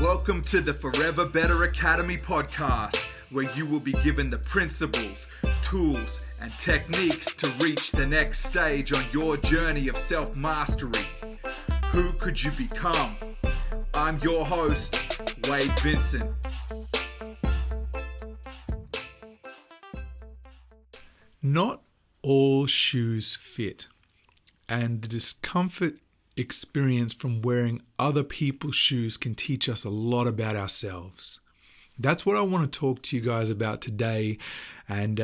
Welcome to the Forever Better Academy podcast, where you will be given the principles, tools, and techniques to reach the next stage on your journey of self-mastery. Who could you become? I'm your host, Wade Vincent. Not all shoes fit, and the discomfort experience from wearing other people's shoes can teach us a lot about ourselves. That's what I want to talk to you guys about today. And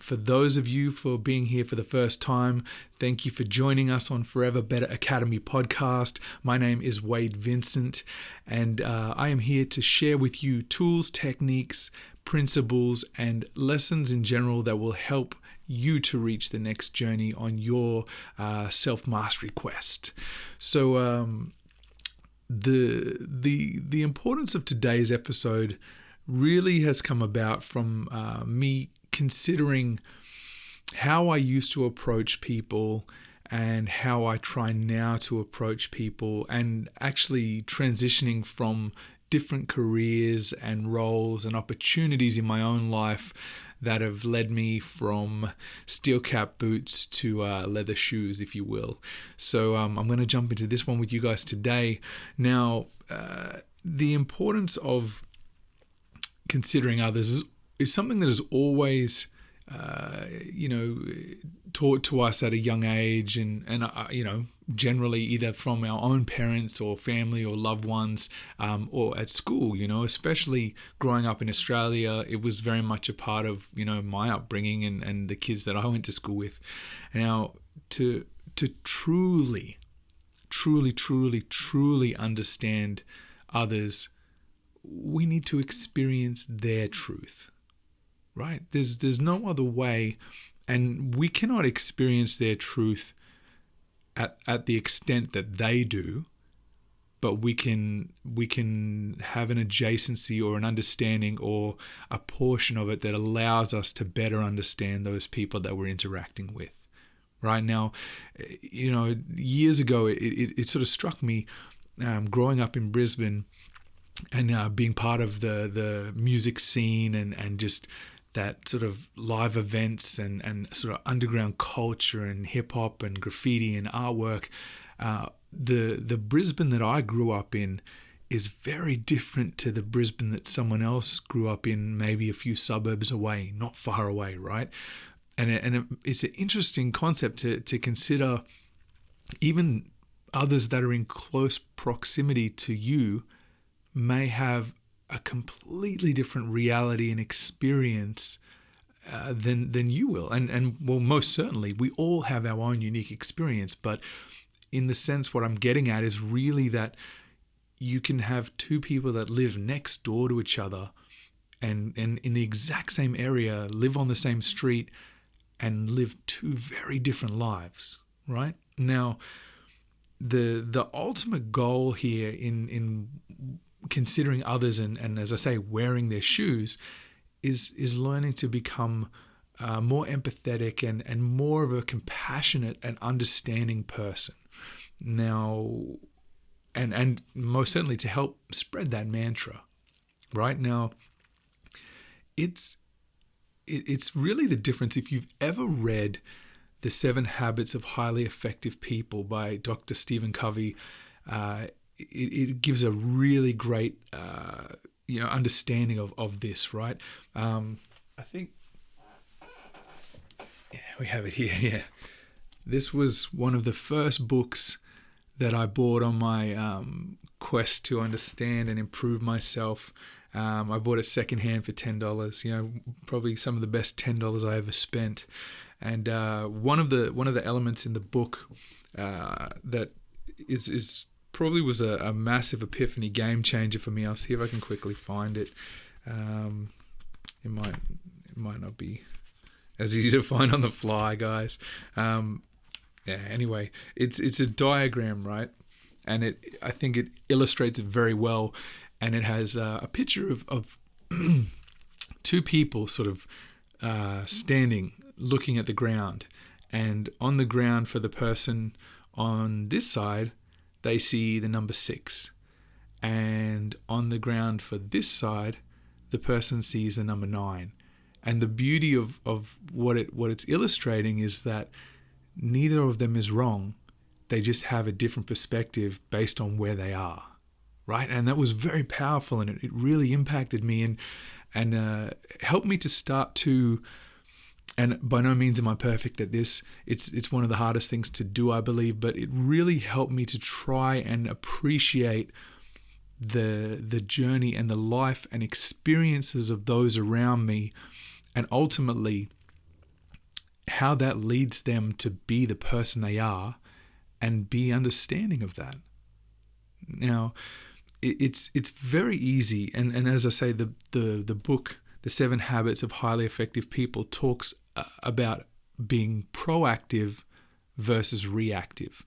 for those of you for being here for the first time, thank you for joining us on Forever Better Academy podcast. My name is Wade Vincent, and I am here to share with you tools, techniques, principles, and lessons in general that will help you to reach the next journey on your self-mastery quest. So the importance of today's episode really has come about from me considering how I used to approach people and how I try now to approach people, and actually transitioning from different careers and roles and opportunities in my own life that have led me from steel cap boots to leather shoes, if you will. So I'm going to jump into this one with you guys today. Now, the importance of considering others is something that is always, taught to us at a young age, and generally either from our own parents or family or loved ones, or at school. Especially growing up in Australia, it was very much a part of my upbringing and the kids that I went to school with. Now, to truly understand others, we need to experience their truth, right? There's no other way, and we cannot experience their truth at the extent that they do, but we can have an adjacency or an understanding or a portion of it that allows us to better understand those people that we're interacting with. Right now, years ago, it sort of struck me, growing up in Brisbane and being part of the music scene and just that sort of live events and sort of underground culture and hip hop and graffiti and artwork. The Brisbane that I grew up in is very different to the Brisbane that someone else grew up in, maybe a few suburbs away, not far away, right? And it's an interesting concept to consider. Even others that are in close proximity to you may have a completely different reality and experience than you will. And well, most certainly, we all have our own unique experience. But in the sense, what I'm getting at is really that you can have two people that live next door to each other and in the exact same area, live on the same street, and live two very different lives, right? Now, the ultimate goal here in considering others and as I say, wearing their shoes is learning to become more empathetic and more of a compassionate and understanding person. Now, and most certainly to help spread that mantra. Right now, it's really the difference. If you've ever read The 7 Habits of Highly Effective People by Dr. Stephen Covey, it gives a really great understanding of this, right? I think we have it here. Yeah, this was one of the first books that I bought on my quest to understand and improve myself. I bought it secondhand for $10. Probably some of the best $10 I ever spent. And one of the elements in the book that is probably was a massive epiphany game changer for me. I'll see if I can quickly find it. It might not be as easy to find on the fly, guys. Anyway, it's a diagram, right? And I think it illustrates it very well. And it has a picture of two people sort of standing, looking at the ground. And on the ground for the person on this side, they see the number 6. And on the ground for this side, the person sees the number 9. And the beauty of what it's illustrating is that neither of them is wrong. They just have a different perspective based on where they are, right? And that was very powerful, and it really impacted me and helped me to start to. And by no means am I perfect at this. It's one of the hardest things to do, I believe, but it really helped me to try and appreciate the journey and the life and experiences of those around me, and ultimately how that leads them to be the person they are and be understanding of that. Now, it's very easy, and as I say, the book, The 7 Habits of Highly Effective People, talks about being proactive versus reactive.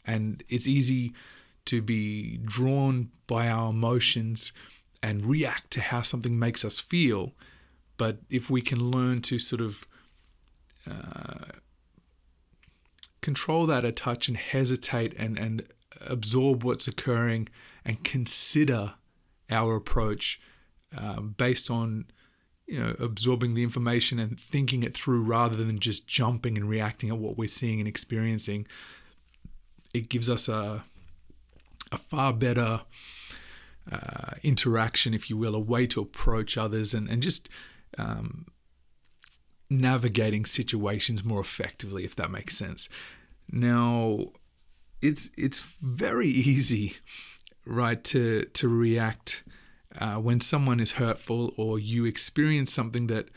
And it's easy to be drawn by our emotions and react to how something makes us feel. But if we can learn to sort of control that a touch and hesitate and absorb what's occurring and consider our approach based on absorbing the information and thinking it through rather than just jumping and reacting at what we're seeing and experiencing, it gives us a far better interaction, if you will, a way to approach others and just navigating situations more effectively, if that makes sense. Now, it's very easy, right, to react when someone is hurtful or you experience something that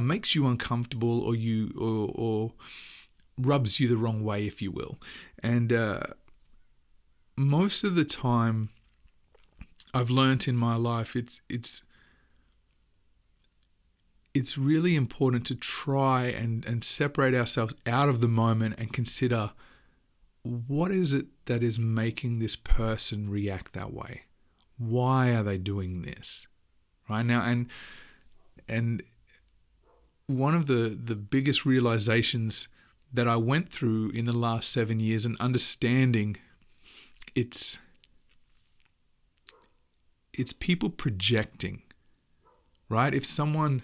makes you uncomfortable or rubs you the wrong way, if you will. And most of the time, I've learnt in my life, it's really important to try and separate ourselves out of the moment and consider, what is it that is making this person react that way? Why are they doing this? Right now, and one of the biggest realizations that I went through in the last 7 years and understanding it's people projecting, right? If someone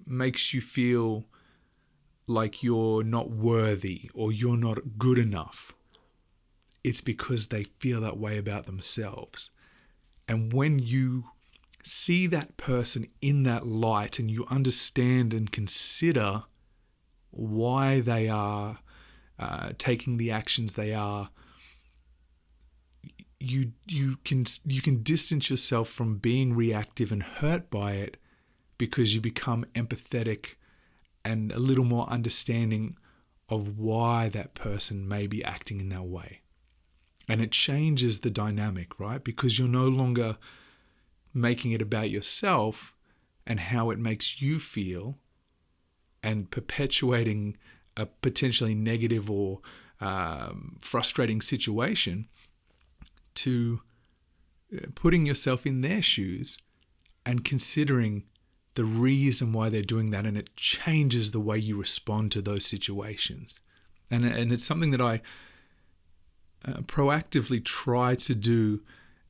makes you feel like you're not worthy or you're not good enough, it's because they feel that way about themselves. And when you see that person in that light and you understand and consider why they are taking the actions they are, you can distance yourself from being reactive and hurt by it, because you become empathetic and a little more understanding of why that person may be acting in that way. And it changes the dynamic, right? Because you're no longer making it about yourself and how it makes you feel and perpetuating a potentially negative or frustrating situation, to putting yourself in their shoes and considering the reason why they're doing that, and it changes the way you respond to those situations. And it's something that I proactively try to do,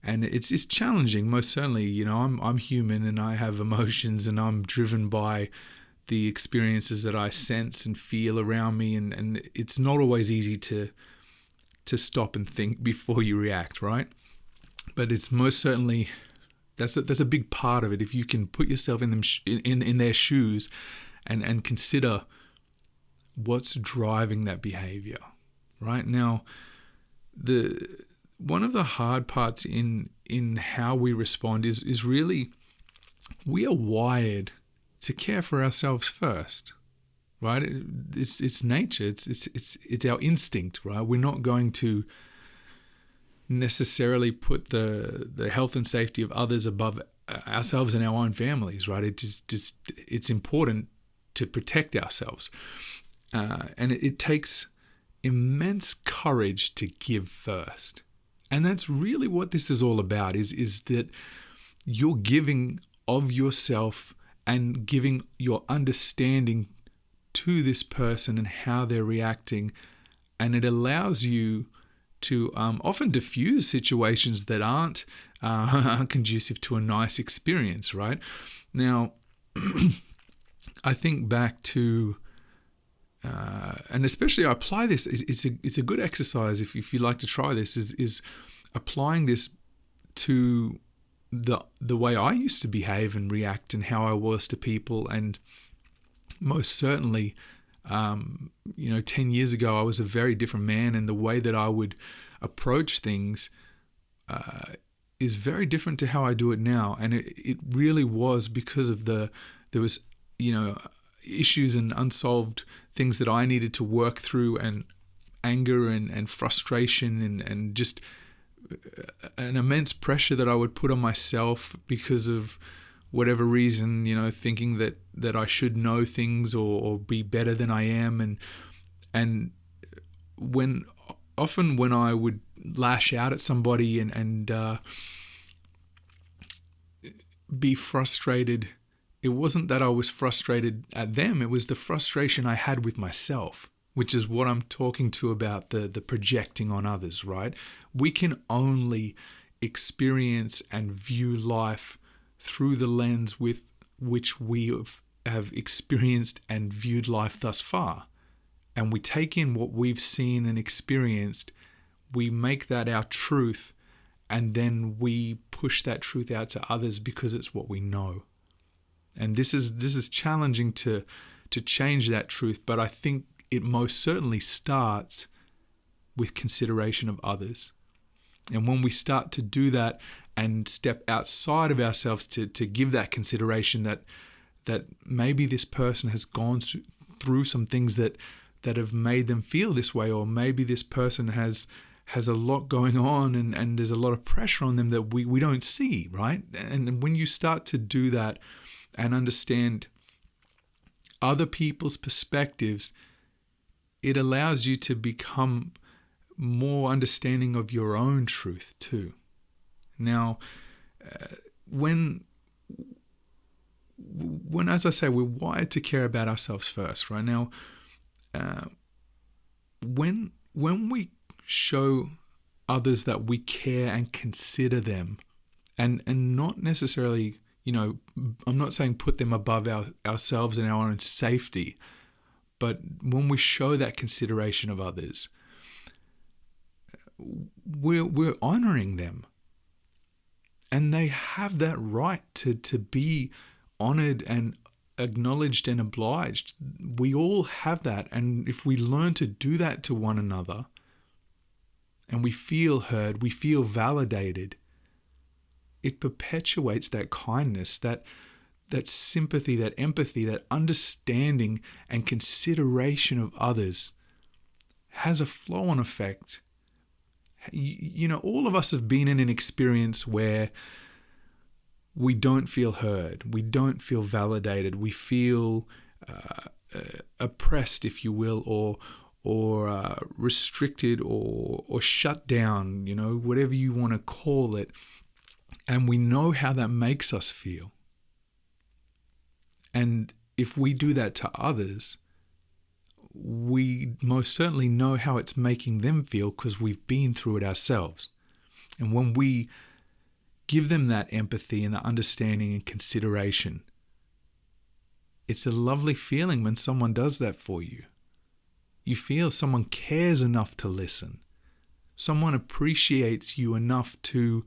and it's challenging, most certainly. I'm human and I have emotions, and I'm driven by the experiences that I sense and feel around me, and it's not always easy to stop and think before you react, right? But it's most certainly that's a big part of it. If you can put yourself in them in their shoes and consider what's driving that behavior, right? Now, one of the hard parts in how we respond is really, we are wired to care for ourselves first, right? It's nature. It's our instinct, right? We're not going to necessarily put the health and safety of others above ourselves and our own families, right? It's important to protect ourselves, and it takes immense courage to give first. And that's really what this is all about, is that you're giving of yourself and giving your understanding to this person and how they're reacting, and it allows you often diffuse situations that aren't conducive to a nice experience, right? Now, I think back to, and especially I apply this, it's a good exercise if you like to try this, is applying this to the way I used to behave and react and how I was to people. And most certainly, 10 years ago, I was a very different man, and the way that I would approach things is very different to how I do it now. And it really was because of there was, issues and unsolved things that I needed to work through, and anger and frustration and just an immense pressure that I would put on myself because of whatever reason, thinking that I should know things or be better than I am. And when I would lash out at somebody and be frustrated, it wasn't that I was frustrated at them, it was the frustration I had with myself, which is what I'm talking to about the projecting on others, right? We can only experience and view life through the lens with which we have experienced and viewed life thus far. And we take in what we've seen and experienced, we make that our truth, and then we push that truth out to others because it's what we know. And this is challenging to change that truth, but I think it most certainly starts with consideration of others. And when we start to do that and step outside of ourselves to give that consideration that maybe this person has gone through some things that have made them feel this way, or maybe this person has a lot going on and there's a lot of pressure on them that we don't see, right? And when you start to do that and understand other people's perspectives, it allows you to become more understanding of your own truth too. Now, when as I say, we're wired to care about ourselves first, right? Now, when we show others that we care and consider them, and not necessarily, I'm not saying put them above ourselves and our own safety, but when we show that consideration of others, we're honoring them. And they have that right to be honored and acknowledged and obliged. We all have that. And if we learn to do that to one another, and we feel heard, we feel validated, it perpetuates that kindness, that sympathy, that empathy, that understanding and consideration of others has a flow-on effect. All of us have been in an experience where we don't feel heard, we don't feel validated, we feel oppressed, if you will, or restricted or shut down, whatever you want to call it. And we know how that makes us feel. And if we do that to others, we most certainly know how it's making them feel because we've been through it ourselves. And when we give them that empathy and that understanding and consideration, it's a lovely feeling when someone does that for you. You feel someone cares enough to listen. Someone appreciates you enough to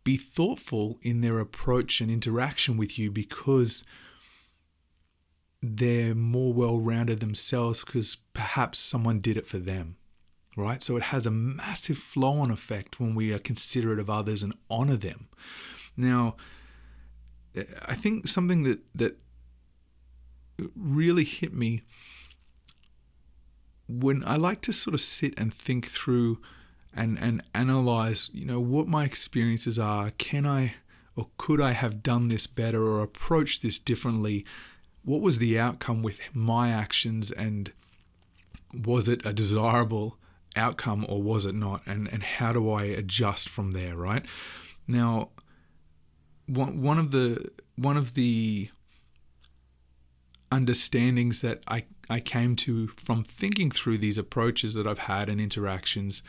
be thoughtful in their approach and interaction with you because they're more well-rounded themselves because perhaps someone did it for them, right? So it has a massive flow-on effect when we are considerate of others and honor them. Now, I think something that really hit me when I like to sort of sit and think through and analyze, what my experiences are. Can I or could I have done this better or approached this differently? What was the outcome with my actions, and was it a desirable outcome or was it not? And how do I adjust from there, right? Now, one of the understandings that I came to from thinking through these approaches that I've had and interactions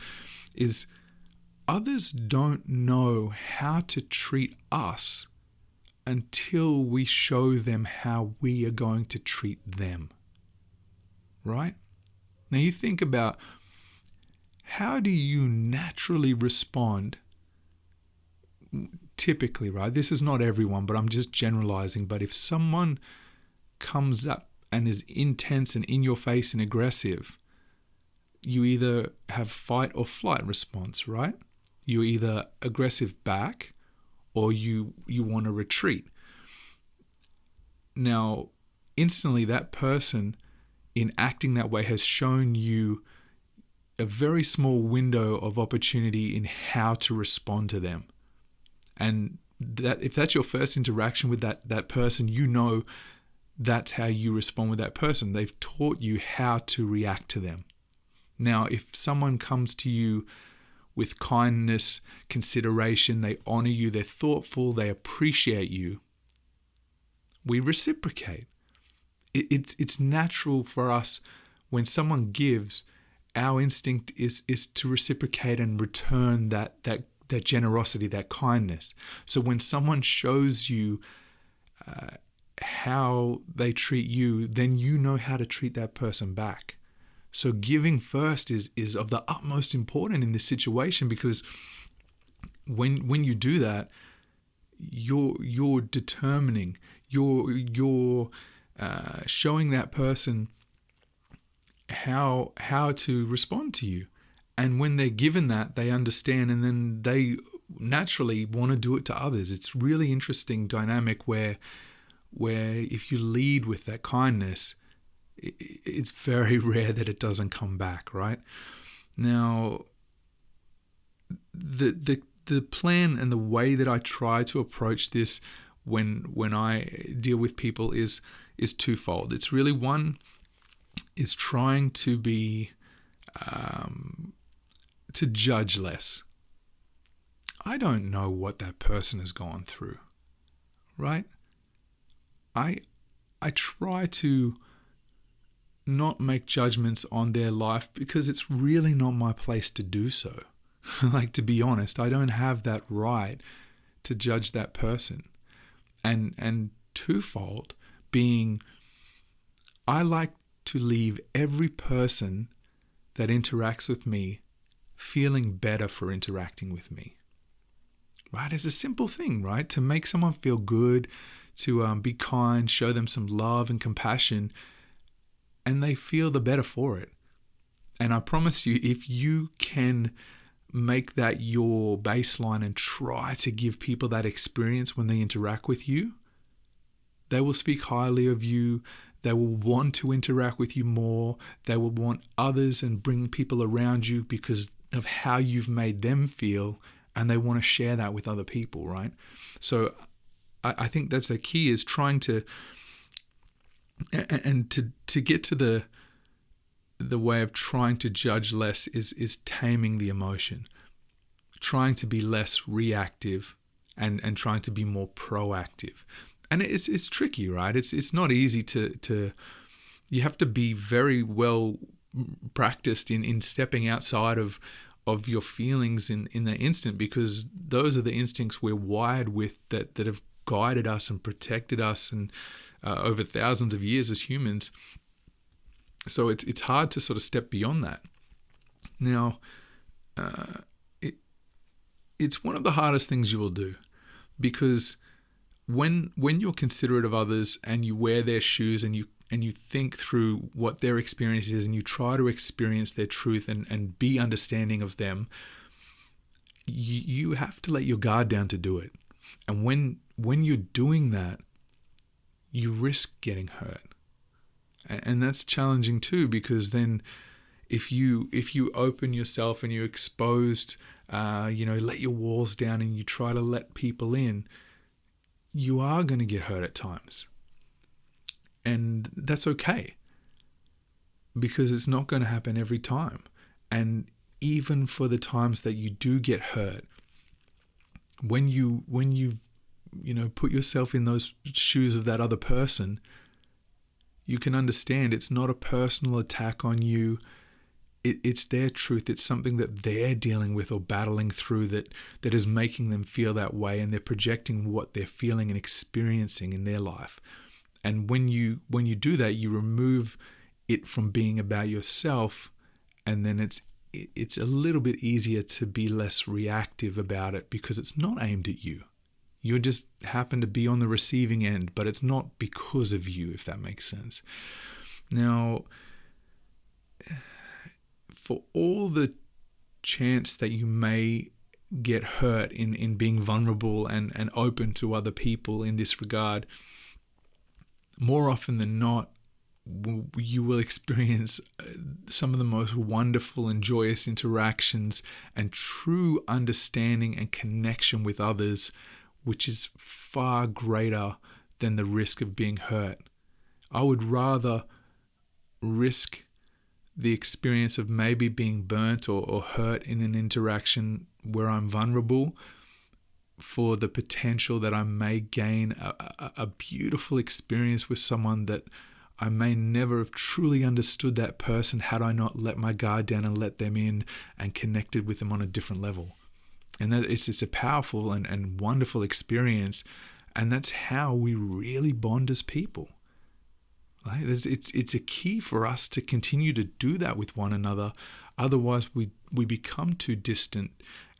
is others don't know how to treat us until we show them how we are going to treat them. Right? Now you think about, how do you naturally respond typically, right? This is not everyone, but I'm just generalizing. But if someone comes up and is intense and in your face and aggressive, you either have fight or flight response, right? You're either aggressive back or you want to retreat. Now, instantly that person in acting that way has shown you a very small window of opportunity in how to respond to them. And that if that's your first interaction with that person, you know that's how you respond with that person. They've taught you how to react to them. Now, if someone comes to you with kindness, consideration, they honor you, they're thoughtful, they appreciate you, we reciprocate. It's natural for us when someone gives, our instinct is to reciprocate and return that generosity, that kindness. So when someone shows you how they treat you, then you know how to treat that person back. So giving first is of the utmost importance in this situation, because when you do that, you're determining, you're showing that person how to respond to you. And when they're given that, they understand, and then they naturally want to do it to others. It's really interesting dynamic where if you lead with that kindness, it's very rare that it doesn't come back, right? Now, the plan and the way that I try to approach this when I deal with people is twofold. It's really, one is trying to be to judge less. I don't know what that person has gone through, right? I try to not make judgments on their life because it's really not my place to do so. Like, to be honest, I don't have that right to judge that person. And twofold being, I like to leave every person that interacts with me feeling better for interacting with me. Right? It's a simple thing, right? To make someone feel good, to be kind, show them some love and compassion, and they feel the better for it. And I promise you, if you can make that your baseline and try to give people that experience when they interact with you, they will speak highly of you. They will want to interact with you more. They will want others and bring people around you because of how you've made them feel, and they want to share that with other people, right? So I think that's the key, is trying to to get to the way of trying to judge less is taming the emotion, trying to be less reactive and trying to be more proactive. And it's tricky, right? It's not easy to you have to be very well practiced in stepping outside of your feelings in the instant, because those are the instincts we're wired with that have guided us and protected us and over thousands of years as humans. So it's hard to sort of step beyond that. Now, it's one of the hardest things you will do, because when you're considerate of others and you wear their shoes and you think through what their experience is and you try to experience their truth and be understanding of them, you have to let your guard down to do it. And when you're doing that, you risk getting hurt. And that's challenging too, because then if you open yourself and you're exposed, let your walls down and you try to let people in, you are going to get hurt at times. And that's okay, because it's not going to happen every time. And even for the times that you do get hurt, when you put yourself in those shoes of that other person, you can understand it's not a personal attack on you. it's their truth. It's something that they're dealing with or battling through that is making them feel that way, and they're projecting what they're feeling and experiencing in their life. And when you do that, you remove it from being about yourself, and then it's a little bit easier to be less reactive about it, because it's not aimed at you. You just happen to be on the receiving end, but it's not because of you, if that makes sense. Now, for all the chance that you may get hurt in being vulnerable and open to other people in this regard, more often than not, you will experience some of the most wonderful and joyous interactions and true understanding and connection with others, which is far greater than the risk of being hurt. I would rather risk the experience of maybe being burnt or hurt in an interaction where I'm vulnerable, for the potential that I may gain a beautiful experience with someone that I may never have truly understood that person had I not let my guard down and let them in and connected with them on a different level. And that it's a powerful and wonderful experience, and that's how we really bond as people. Right? It's a key for us to continue to do that with one another. Otherwise, we become too distant,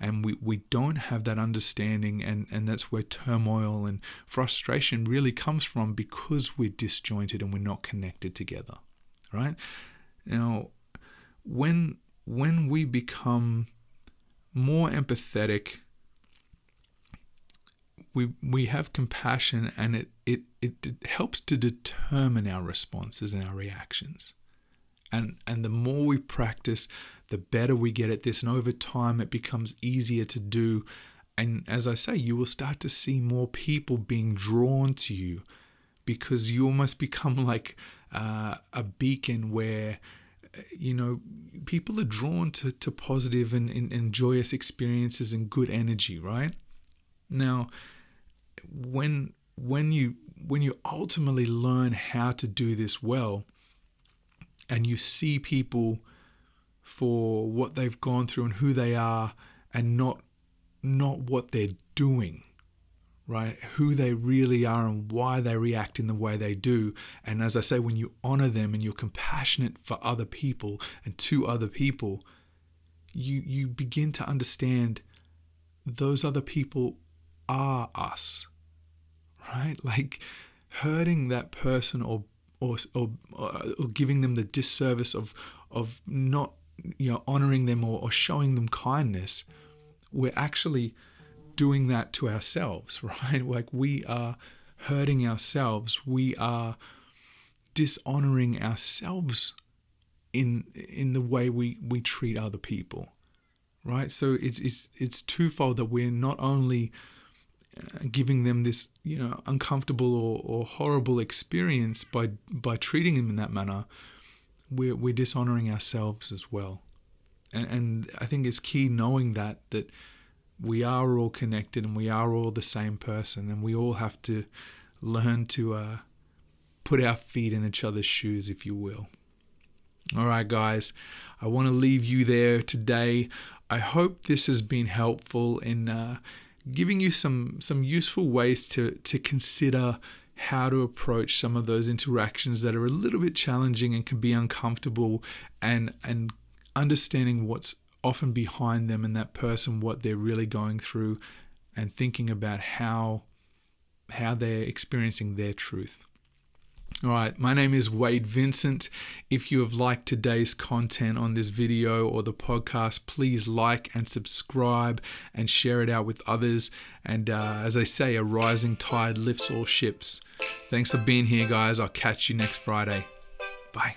and we don't have that understanding, and that's where turmoil and frustration really comes from, because we're disjointed and we're not connected together. Right? Now, when we become more empathetic, we have compassion, and it helps to determine our responses and our reactions. And the more we practice, the better we get at this. And over time, it becomes easier to do. And as I say, you will start to see more people being drawn to you, because you almost become like a beacon where, people are drawn to positive and joyous experiences and good energy, right? Now, when you ultimately learn how to do this well, and you see people for what they've gone through and who they are, and not what they're doing, right? Who they really are and why they react in the way they do. And as I say, when you honor them and you're compassionate for other people and to other people, you begin to understand those other people are us, right? Like, hurting that person or giving them the disservice of not honoring them or showing them kindness, we're actually doing that to ourselves, right? Like, we are hurting ourselves. We are dishonoring ourselves in the way we treat other people, right? So it's twofold, that we're not only giving them this uncomfortable or horrible experience by treating them in that manner, we're dishonoring ourselves as well. And I think it's key knowing that we are all connected and we are all the same person, and we all have to learn to put our feet in each other's shoes, if you will. All right, guys, I want to leave you there today. I hope this has been helpful in giving you some useful ways to consider how to approach some of those interactions that are a little bit challenging and can be uncomfortable, and understanding what's often behind them and that person, what they're really going through, and thinking about how they're experiencing their truth. All right, my name is Wade Vincent. If you have liked today's content on this video or the podcast, please like and subscribe and share it out with others. And as they say, a rising tide lifts all ships. Thanks for being here, guys. I'll catch you next Friday. Bye.